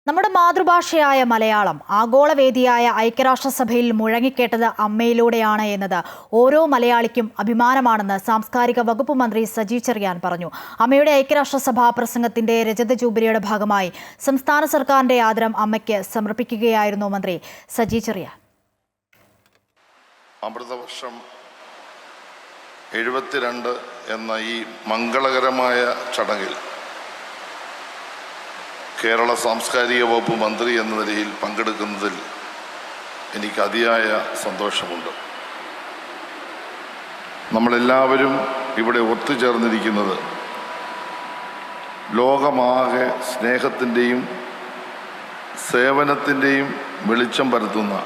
നമ്മുടെ മാതൃഭാഷയായ മലയാളം ആഗോളവേദിയായ ഐക്യരാഷ്ട്രസഭയിൽ മുഴങ്ങിക്കേട്ടത് അമ്മയിലൂടെയാണ് എന്നത് ഓരോ മലയാളിക്കും അഭിമാനമാണെന്ന് സാംസ്കാരിക വകുപ്പ് മന്ത്രി സജി ചെറിയാൻ പറഞ്ഞു. അമ്മയുടെ ഐക്യരാഷ്ട്രസഭാ പ്രസംഗത്തിന്റെ രജത ജൂബിലിയുടെ ഭാഗമായി സംസ്ഥാന സർക്കാരിന്റെ ആദരം അമ്മയ്ക്ക് സമർപ്പിക്കുകയായിരുന്നു മന്ത്രി സജി ചെറിയാൻ. അമൃതവർഷം 72 എന്ന ഈ മംഗളകരമായ ചടങ്ങിൽ കേരള സാംസ്കാരിക വകുപ്പ് മന്ത്രി എന്ന നിലയിൽ പങ്കെടുക്കുന്നതിൽ എനിക്ക് അതിയായ സന്തോഷമുണ്ട്. നമ്മളെല്ലാവരും ഇവിടെ ഒത്തുചേർന്നിരിക്കുന്നത് ലോകമാകെ സ്നേഹത്തിൻ്റെയും സേവനത്തിൻ്റെയും വെളിച്ചം പരത്തുന്ന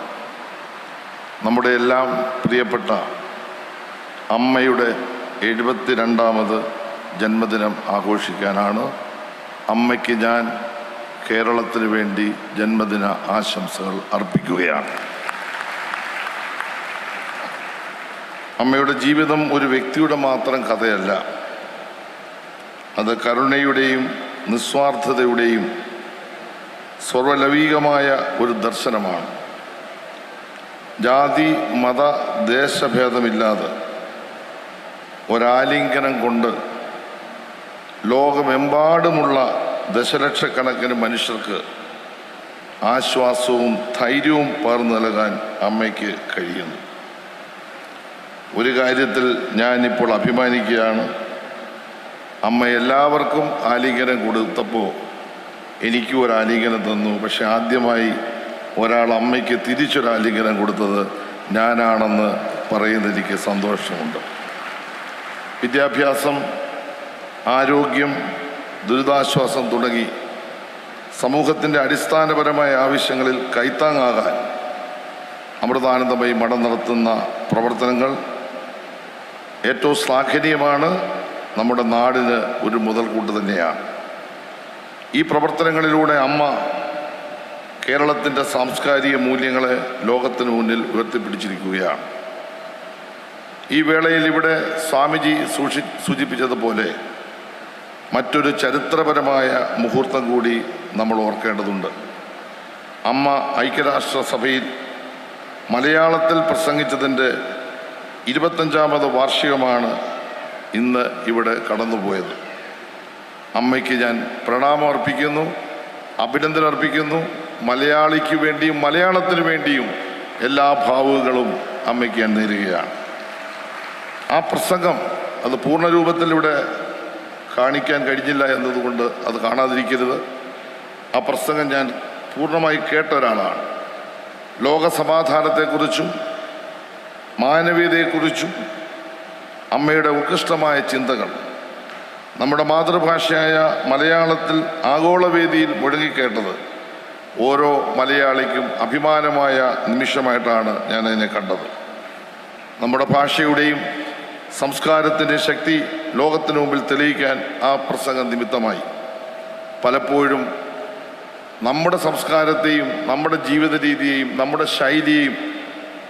നമ്മുടെ എല്ലാം പ്രിയപ്പെട്ട അമ്മയുടെ 72ാമത് ജന്മദിനം ആഘോഷിക്കാനാണ്. അമ്മയ്ക്ക് ഞാൻ കേരളത്തിന് വേണ്ടി ജന്മദിന ആശംസകൾ അർപ്പിക്കുകയാണ്. അമ്മയുടെ ജീവിതം ഒരു വ്യക്തിയുടെ മാത്രം കഥയല്ല, അത് കരുണയുടെയും നിസ്വാർത്ഥതയുടെയും സർവലൗകികമായ ഒരു ദർശനമാണ്. ജാതി മത ദേശഭേദമില്ലാതെ ഒരാലിംഗനം കൊണ്ട് ലോകമെമ്പാടുമുള്ള ദശലക്ഷക്കണക്കിന് മനുഷ്യർക്ക് ആശ്വാസവും ധൈര്യവും പകർന്നു നൽകാൻ അമ്മയ്ക്ക് കഴിയുന്നു. ഒരു കാര്യത്തിൽ ഞാനിപ്പോൾ അഭിമാനിക്കുകയാണ്. അമ്മ എല്ലാവർക്കും ആലിംഗനം കൊടുത്തപ്പോൾ എനിക്കും ഒരു ആലിംഗനം തന്നു. പക്ഷെ ആദ്യമായി ഒരാൾ അമ്മയ്ക്ക് തിരിച്ചൊരാലിംഗനം കൊടുത്തത് ഞാനാണെന്ന് പറയുന്നത് എനിക്ക് സന്തോഷമുണ്ട്. വിദ്യാഭ്യാസം, ആരോഗ്യം, ദുരിതാശ്വാസം തുടങ്ങി സമൂഹത്തിൻ്റെ അടിസ്ഥാനപരമായ ആവശ്യങ്ങളിൽ കൈത്താങ്ങാകാൻ അമൃതാനന്ദമയി മഠം നടത്തുന്ന പ്രവർത്തനങ്ങൾ ഏറ്റവും ശ്ലാഘനീയമാണ്. നമ്മുടെ നാടിന് ഒരു മുതൽക്കൂട്ട് തന്നെയാണ്. ഈ പ്രവർത്തനങ്ങളിലൂടെ അമ്മ കേരളത്തിൻ്റെ സാംസ്കാരിക മൂല്യങ്ങളെ ലോകത്തിന് മുന്നിൽ ഉയർത്തിപ്പിടിച്ചിരിക്കുകയാണ്. ഈ വേളയിൽ ഇവിടെ സ്വാമിജി സൂചിപ്പിച്ചതുപോലെ മറ്റൊരു ചരിത്രപരമായ മുഹൂർത്തം കൂടി നമ്മൾ ഓർക്കേണ്ടതുണ്ട്. അമ്മ ഐക്യരാഷ്ട്രസഭയിൽ മലയാളത്തിൽ പ്രസംഗിച്ചതിൻ്റെ 25ാമത് വാർഷികമാണ് ഇന്ന് ഇവിടെ കടന്നുപോയത്. അമ്മയ്ക്ക് ഞാൻ പ്രണാമം അർപ്പിക്കുന്നു, അഭിനന്ദനം അർപ്പിക്കുന്നു. മലയാളിക്ക് വേണ്ടിയും മലയാളത്തിന് വേണ്ടിയും എല്ലാ ഭാവുകങ്ങളും അമ്മയ്ക്ക് ഞാൻ നേരുകയാണ്. ആ പ്രസംഗം അത് പൂർണ്ണരൂപത്തിൽ ഇവിടെ കാണിക്കാൻ കഴിഞ്ഞില്ല എന്നതുകൊണ്ട് അത് കാണാതിരിക്കരുത്. ആ പ്രസംഗം ഞാൻ പൂർണ്ണമായി കേട്ട ഒരാളാണ്. ലോകസമാധാനത്തെക്കുറിച്ചും മാനവീയതയെക്കുറിച്ചും അമ്മയുടെ ഉത്കൃഷ്ടമായ ചിന്തകൾ നമ്മുടെ മാതൃഭാഷയായ മലയാളത്തിൽ ആഗോളവേദിയിൽ മുഴങ്ങിക്കേട്ടത് ഓരോ മലയാളിക്കും അഭിമാനമായ നിമിഷമായിട്ടാണ് ഞാൻ അതിനെ കണ്ടത്. നമ്മുടെ ഭാഷയുടെയും സംസ്കാരത്തിൻ്റെ ശക്തി ലോകത്തിന് മുമ്പിൽ തെളിയിക്കാൻ ആ പ്രസംഗം നിമിത്തമായി. പലപ്പോഴും നമ്മുടെ സംസ്കാരത്തെയും നമ്മുടെ ജീവിത രീതിയെയും നമ്മുടെ ശൈലിയെയും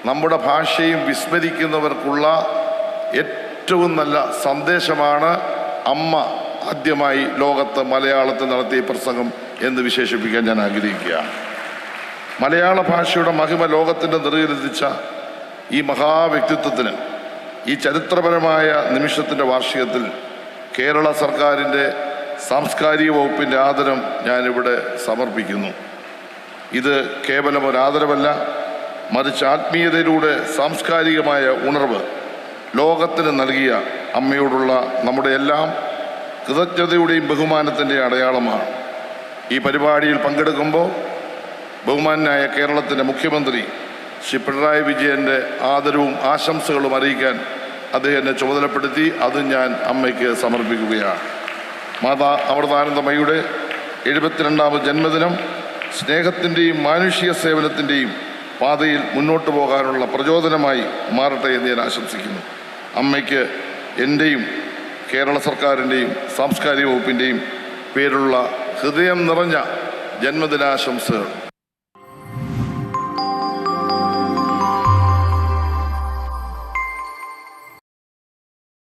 നമ്മുടെ ഭാഷയും വിസ്മരിക്കുന്നവർക്കുള്ള ഏറ്റവും നല്ല സന്ദേശമാണ് അമ്മ ആദ്യമായി ലോകത്ത് മലയാളത്തിൽ നടത്തിയ പ്രസംഗം എന്ന് വിശേഷിപ്പിക്കാൻ ഞാൻ ആഗ്രഹിക്കുകയാണ്. മലയാള ഭാഷയുടെ മഹിമ ലോകത്തിൻ്റെ നിറയിലെത്തിച്ച ഈ മഹാവ്യക്തിത്വത്തിന് ഈ ചരിത്രപരമായ നിമിഷത്തിൻ്റെ വാർഷികത്തിൽ കേരള സർക്കാരിൻ്റെ സാംസ്കാരിക വകുപ്പിൻ്റെ ആദരം ഞാനിവിടെ സമർപ്പിക്കുന്നു. ഇത് കേവലം ഒരു ആദരവല്ല, മറിച്ച് ആത്മീയതയിലൂടെ സാംസ്കാരികമായ ഉണർവ് ലോകത്തിന് നൽകിയ അമ്മയോടുള്ള നമ്മുടെ എല്ലാം കൃതജ്ഞതയുടെയും ബഹുമാനത്തിൻ്റെ അടയാളമാണ്. ഈ പരിപാടിയിൽ പങ്കെടുക്കുമ്പോൾ ബഹുമാനായ കേരളത്തിൻ്റെ മുഖ്യമന്ത്രി ശ്രീ പിണറായി വിജയൻ്റെ ആദരവും ആശംസകളും അറിയിക്കാൻ അദ്ദേഹം എന്നെ ചുമതലപ്പെടുത്തി. അത് ഞാൻ അമ്മയ്ക്ക് സമർപ്പിക്കുകയാണ്. മാതാ അമൃതാനന്ദമയിയുടെ 72ാമത് ജന്മദിനം സ്നേഹത്തിൻ്റെയും മാനുഷിക സേവനത്തിൻ്റെയും പാതയിൽ മുന്നോട്ട് പോകാനുള്ള പ്രചോദനമായി മാറട്ടെ എന്ന് ഞാൻ ആശംസിക്കുന്നു. അമ്മയ്ക്ക് എൻ്റെയും കേരള സർക്കാരിൻ്റെയും സാംസ്കാരിക വകുപ്പിൻ്റെയും പേരുള്ള ഹൃദയം നിറഞ്ഞ ജന്മദിനാശംസകൾ